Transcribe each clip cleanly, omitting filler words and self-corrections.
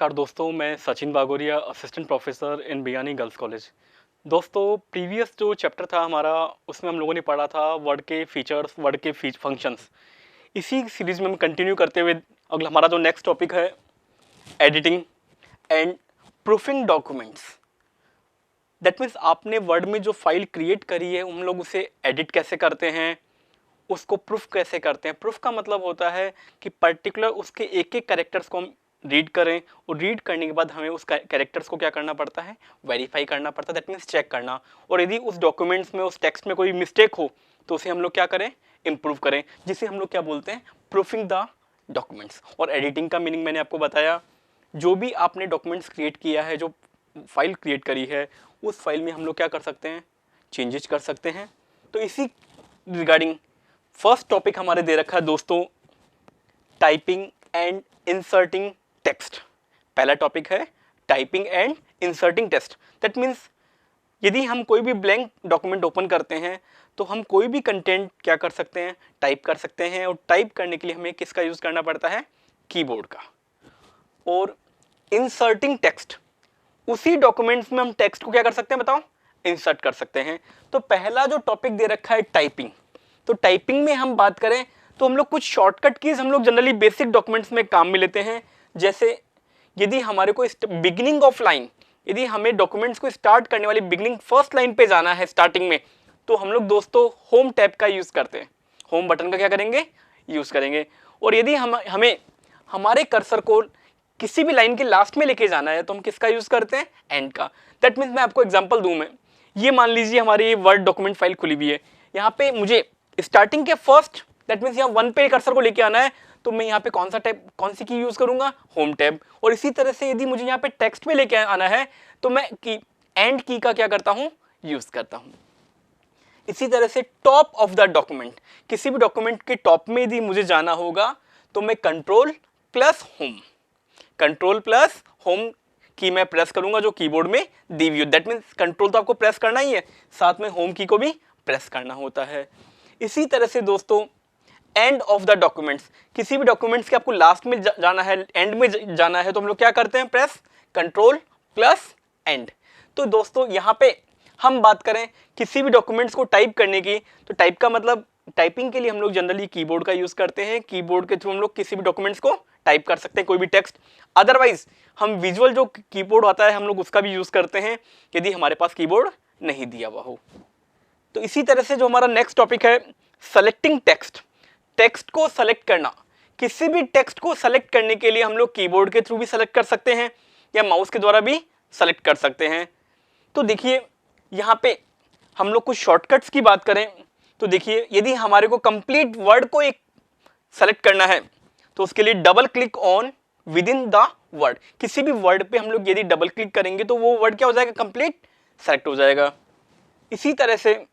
नमस्कार दोस्तों, मैं Sachin Bagoria, assistant professor in Biyani girls college. दोस्तों, प्रीवियस जो चैप्टर था हमारा, उसमें हम लोगों ने पढ़ा था वर्ड के फीचर्स, वर्ड के फंक्शंस। इसी सीरीज में हम कंटिन्यू करते हुए अगला हमारा जो नेक्स्ट टॉपिक है, editing and proofing documents. That means आपने वर्ड में जो फाइल क्रिएट करी है, हम लोग उसे एडिट कैसे करते हैं, उसको प्रूफ कैसे करते हैं। प्रूफ का मतलब होता है कि पर्टिकुलर उसके एक एक कैरेक्टर्स को हम रीड करें, और रीड करने के बाद हमें उस कैरेक्टर्स को क्या करना पड़ता है, वेरीफाई करना पड़ता है। दैट मीन्स चेक करना। और यदि उस डॉक्यूमेंट्स में, उस टेक्स्ट में कोई मिस्टेक हो तो उसे हम लोग क्या करें, इम्प्रूव करें, जिसे हम लोग क्या बोलते हैं, प्रूफिंग द डॉक्यूमेंट्स। और एडिटिंग का मीनिंग मैंने आपको बताया, जो भी आपने डॉक्यूमेंट्स क्रिएट किया है, जो फाइल क्रिएट करी है, उस फाइल में हम लोग क्या कर सकते हैं, चेंजेस कर सकते हैं। तो इसी रिगार्डिंग फर्स्ट टॉपिक हमारे दे रखा है दोस्तों, टाइपिंग एंड इंसर्टिंग टेक्स्ट। पहला टॉपिक है typing and inserting text. That means यदि हम कोई भी ब्लैंक डॉक्यूमेंट ओपन करते हैं तो हम कोई भी कंटेंट क्या कर सकते हैं, टाइप कर सकते हैं। और टाइप करने के लिए हमें किसका यूज करना पड़ता है, कीबोर्ड का। और इंसर्टिंग टेक्स्ट, उसी डॉक्यूमेंट्स में हम टेक्स्ट को क्या कर सकते हैं, बताओ, इंसर्ट कर सकते हैं। तो पहला जो टॉपिक दे रखा है टाइपिंग, तो टाइपिंग में हम बात करें तो हम लोग कुछ शॉर्टकट कीज हम लोग जनरली बेसिक डॉक्यूमेंट्स में काम में लेते हैं। जैसे यदि हमारे को बिगिनिंग ऑफ लाइन, यदि हमें डॉक्यूमेंट्स को स्टार्ट करने वाली बिगिनिंग फर्स्ट लाइन पे जाना है स्टार्टिंग में, तो हम लोग दोस्तों होम टैब का यूज करते हैं, होम बटन का क्या करेंगे, यूज करेंगे। और यदि हमें हमारे कर्सर को किसी भी लाइन के लास्ट में लेके जाना है तो हम किसका यूज करते हैं, एंड का। दैट मीन्स मैं आपको एग्जांपल दूं, मैं ये मान लीजिए हमारी वर्ड डॉक्यूमेंट फाइल खुली हुई है, यहाँ पे मुझे स्टार्टिंग के फर्स्ट, दैट मीन्स यहाँ 1 पे कर्सर को लेके आना है, तो मैं यहाँ पे कौन सा टैब, कौन सी की यूज करूंगा, होम टैब। और इसी तरह से यदि मुझे यहाँ पे टेक्स्ट में लेके आना है तो मैं की एंड की का क्या करता हूँ, यूज करता हूँ। इसी तरह से टॉप ऑफ द डॉक्यूमेंट, किसी भी डॉक्यूमेंट के टॉप में यदि मुझे जाना होगा तो मैं control plus home, control plus home की मैं प्रेस करूंगा जो कीबोर्ड में दी हुई है। दैट मीन्स कंट्रोल तो आपको प्रेस करना ही है, साथ में होम की को भी प्रेस करना होता है। इसी तरह से दोस्तों एंड ऑफ द डॉक्यूमेंट्स, किसी भी डॉक्यूमेंट्स के आपको लास्ट में जाना है, एंड में जाना है, तो हम लोग क्या करते हैं, प्रेस कंट्रोल प्लस एंड। तो दोस्तों यहाँ पे हम बात करें किसी भी डॉक्यूमेंट्स को टाइप करने की, तो टाइप का मतलब टाइपिंग के लिए हम लोग जनरली कीबोर्ड का यूज करते हैं। कीबोर्ड के थ्रू हम लोग किसी भी डॉक्यूमेंट्स को टाइप कर सकते हैं, कोई भी टेक्स्ट। अदरवाइज हम विजुअल जो कीबोर्ड आता है हम लोग उसका भी यूज करते हैं यदि हमारे पास कीबोर्ड नहीं दिया हुआ हो। तो इसी तरह से जो हमारा नेक्स्ट टॉपिक है, सेलेक्टिंग टेक्स्ट, टेक्स्ट को सेलेक्ट करना। किसी भी टेक्स्ट को सेलेक्ट करने के लिए हम लोग कीबोर्ड के थ्रू भी सेलेक्ट कर सकते हैं या माउस के द्वारा भी सेलेक्ट कर सकते हैं। तो देखिए यहाँ पे हम लोग कुछ शॉर्टकट्स की बात करें तो देखिए, यदि हमारे को कंप्लीट वर्ड को एक सेलेक्ट करना है तो उसके लिए double click on with in the word. किसी भी वर्ड पे हम लोग यदि डबल क्लिक करेंगे तो वो वर्ड क्या हो जाएगा, कंप्लीट सेलेक्ट हो जाएगा। इसी तरह से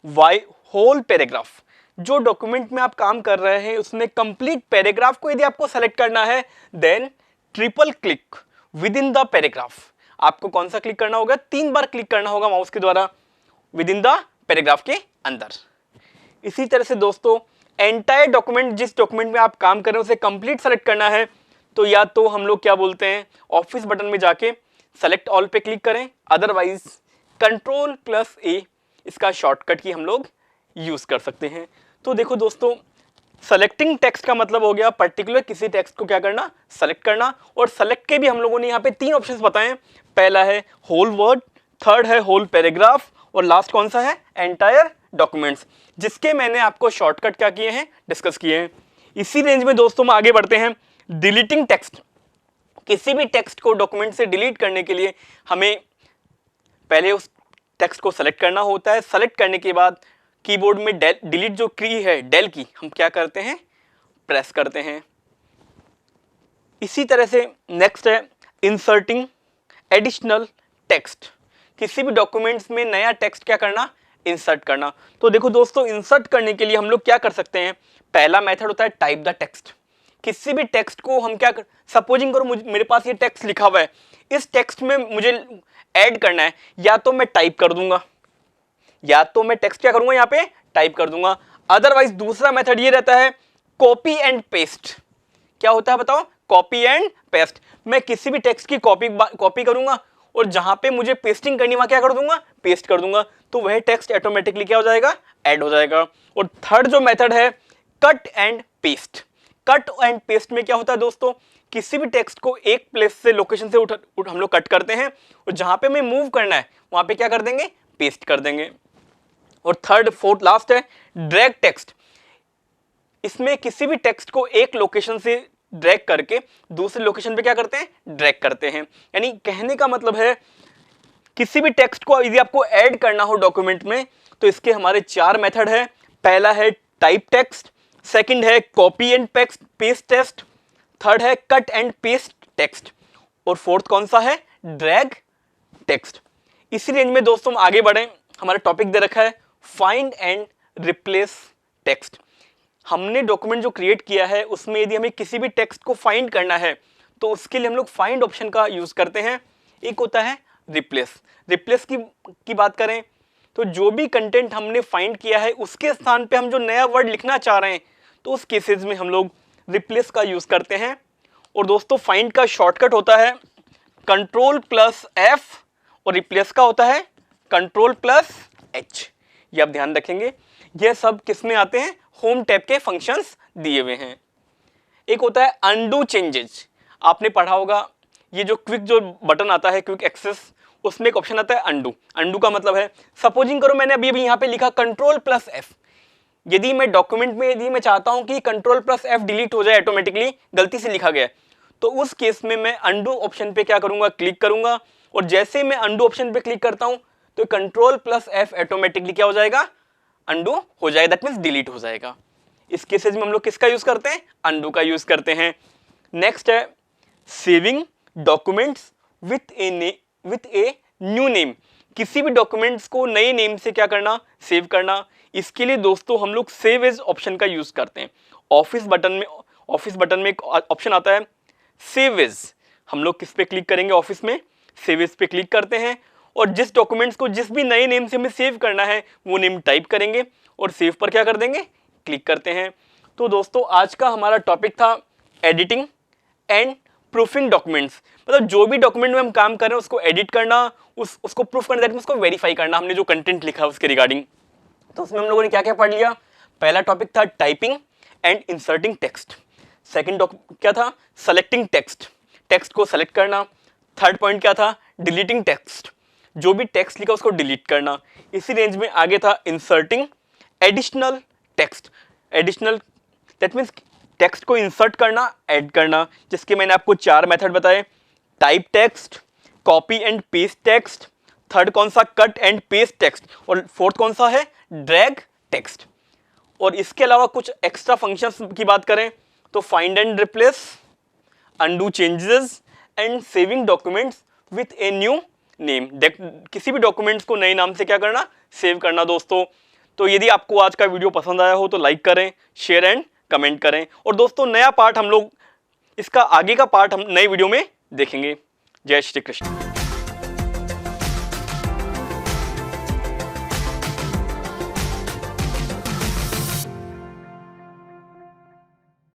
वाई होल पैराग्राफ, जो डॉक्यूमेंट में आप काम कर रहे हैं उसमें कंप्लीट पैराग्राफ को यदि आपको सेलेक्ट करना है, then triple click within the paragraph. आपको कौन सा क्लिक करना होगा, 3 बार क्लिक करना होगा माउस के द्वारा विद इन द पैराग्राफ के अंदर। इसी तरह से दोस्तों एंटायर डॉक्यूमेंट, जिस डॉक्यूमेंट में आप काम कर रहे हैं उसे कंप्लीट सेलेक्ट करना है तो या तो हम लोग क्या बोलते हैं, ऑफिस बटन में जाके सेलेक्ट ऑल पे क्लिक करें, अदरवाइज कंट्रोल प्लस ए इसका शॉर्टकट की हम लोग यूज कर सकते हैं। तो देखो दोस्तों, सेलेक्टिंग टेक्स्ट का मतलब हो गया पर्टिकुलर किसी टेक्स्ट को क्या करना, सेलेक्ट करना। और सेलेक्ट के भी हम लोगों ने यहाँ पे 3 ऑप्शंस बताए। पहला है होल वर्ड, थर्ड है होल पैराग्राफ, और लास्ट कौन सा है, एंटायर डॉक्यूमेंट्स, जिसके मैंने आपको शॉर्टकट क्या किए हैं, डिस्कस किए हैं। इसी रेंज में दोस्तों हम आगे बढ़ते हैं, डिलीटिंग टेक्स्ट। किसी भी टेक्स्ट को डॉक्यूमेंट से डिलीट करने के लिए हमें पहले उस टेक्स्ट को सेलेक्ट करना होता है। सेलेक्ट करने के बाद कीबोर्ड में डिलीट जो की है, डेल की, हम क्या करते हैं, प्रेस करते हैं। इसी तरह से नेक्स्ट है इंसर्टिंग एडिशनल टेक्स्ट। किसी भी डॉक्यूमेंट्स में नया टेक्स्ट क्या करना, इंसर्ट करना। तो देखो दोस्तों, इंसर्ट करने के लिए हम लोग क्या कर सकते हैं, पहला मेथड होता है टाइप द टेक्स्ट। किसी भी टेक्स्ट को हम क्या सपोजिंग करो मेरे पास ये टेक्स्ट लिखा हुआ है, इस टेक्स्ट में मुझे ऐड करना है, या तो मैं टाइप कर दूंगा, या तो मैं टेक्स्ट क्या करूंगा, यहाँ पे टाइप कर दूंगा। अदरवाइज दूसरा मेथड ये रहता है कॉपी एंड पेस्ट। क्या होता है बताओ, कॉपी एंड पेस्ट। मैं किसी भी टेक्स्ट की कॉपी करूंगा और जहां पे मुझे पेस्टिंग करनी वहां क्या कर दूंगा, पेस्ट कर दूंगा, तो वह टेक्स्ट ऑटोमेटिकली क्या हो जाएगा, ऐड हो जाएगा। और थर्ड जो मेथड है cut and paste. Cut and paste में क्या होता है दोस्तों, किसी भी टेक्स्ट को एक प्लेस से लोकेशन से हम लोग कट करते हैं और जहां पे हमें मूव करना है वहां पे क्या कर देंगे, पेस्ट कर देंगे। और थर्ड फोर्थ लास्ट है ड्रैग टेक्स्ट। इसमें किसी भी टेक्स्ट को एक लोकेशन से ड्रैग करके दूसरे लोकेशन पे क्या करते हैं, ड्रैग करते हैं। यानी कहने का मतलब है किसी भी टेक्स्ट को यदि आपको ऐड करना हो डॉक्यूमेंट में तो इसके हमारे 4 मेथड है। पहला है टाइप टेक्स्ट, सेकंड है copy and paste text, third है कट एंड पेस्ट टेक्स्ट और फोर्थ कौन सा है, ड्रैग टेक्स्ट। इसी रेंज में दोस्तों हम आगे बढ़ें, हमारा टॉपिक दे रखा है फाइंड एंड रिप्लेस टेक्स्ट। हमने डॉक्यूमेंट जो क्रिएट किया है उसमें यदि हमें किसी भी टेक्स्ट को फाइंड करना है तो उसके लिए हम लोग फाइंड ऑप्शन का यूज करते हैं। एक होता है रिप्लेस की बात करें तो जो भी कंटेंट हमने फाइंड किया है उसके स्थान पे हम जो नया वर्ड लिखना चाह रहे हैं तो उस केसेस में हम लोग रिप्लेस का यूज करते हैं। और दोस्तों फाइंड का शॉर्टकट होता है Ctrl+F और रिप्लेस का होता है Ctrl+H। ये आप ध्यान रखेंगे, यह सब किस में आते हैं, होम टैब के फंक्शंस दिए हुए हैं। एक होता है अनडू चेंजेस, आपने पढ़ा होगा ये जो क्विक जो बटन आता है क्विक एक्सेस, उसमें एक ऑप्शन आता है अनडू। अनडू का मतलब है सपोजिंग करो मैंने अभी यहाँ पे लिखा Ctrl+F, यदि मैं डॉक्यूमेंट में यदि मैं चाहता हूं कि Ctrl+F डिलीट हो जाए ऑटोमेटिकली, गलती से लिखा गया, तो उस केस में मैं अनडू ऑप्शन पे क्या करूंगा, क्लिक करूंगा और जैसे मैं अनडू ऑप्शन पे क्लिक करता हूं तो Ctrl+F ऑटोमेटिकली क्या हो जाएगा, अनडू हो जाएगा, दैट मीन्स डिलीट हो जाएगा। इस केसेस में हम लोग किसका यूज करते हैं, अनडू का यूज करते हैं। नेक्स्ट है saving documents with a new name. किसी भी डॉक्यूमेंट्स को नए नेम से क्या करना, सेव करना। इसके लिए दोस्तों हम लोग सेव एज ऑप्शन का यूज करते हैं। ऑफिस बटन में एक ऑप्शन आता है सेव एज, हम लोग किस पे क्लिक करेंगे, ऑफिस में सेव एज पे क्लिक करते हैं और जिस डॉक्यूमेंट्स को जिस भी नए नेम से हमें सेव करना है वो नेम टाइप करेंगे और सेव पर क्या कर देंगे, क्लिक करते हैं। तो दोस्तों आज का हमारा टॉपिक था एडिटिंग एंड प्रूफिंग डॉक्यूमेंट्स। मतलब जो भी डॉक्यूमेंट में हम काम कर रहे हैं उसको एडिट करना, उसको प्रूफ करना, उसको वेरीफाई करना, हमने जो कंटेंट लिखा है उसके रिगार्डिंग। तो उसमें हम लोगों ने क्या क्या पढ़ लिया। पहला टॉपिक था typing and inserting text. Second क्या था, सेलेक्टिंग टेक्स्ट को सेलेक्ट करना। थर्ड पॉइंट क्या था, डिलीटिंग टेक्स्ट, जो भी टेक्स्ट लिखा उसको डिलीट करना। इसी रेंज में आगे था inserting additional text. Additional that means text को इंसर्ट करना, ऐड करना, जिसके मैंने आपको 4 मेथड बताए, type text, copy and paste text, third कौन सा, कट एंड पेस्ट टेक्स्ट और फोर्थ कौन सा है, ड्रैग टेक्स्ट। और इसके अलावा कुछ एक्स्ट्रा फंक्शंस की बात करें तो find and replace, undo changes and saving documents with a new name. किसी भी डॉक्यूमेंट्स को नए नाम से क्या करना, सेव करना दोस्तों। तो यदि आपको आज का वीडियो पसंद आया हो तो लाइक करें, शेयर एंड कमेंट करें। और दोस्तों नया पार्ट हम लोग, इसका आगे का पार्ट हम नए वीडियो में देखेंगे। जय श्री कृष्ण।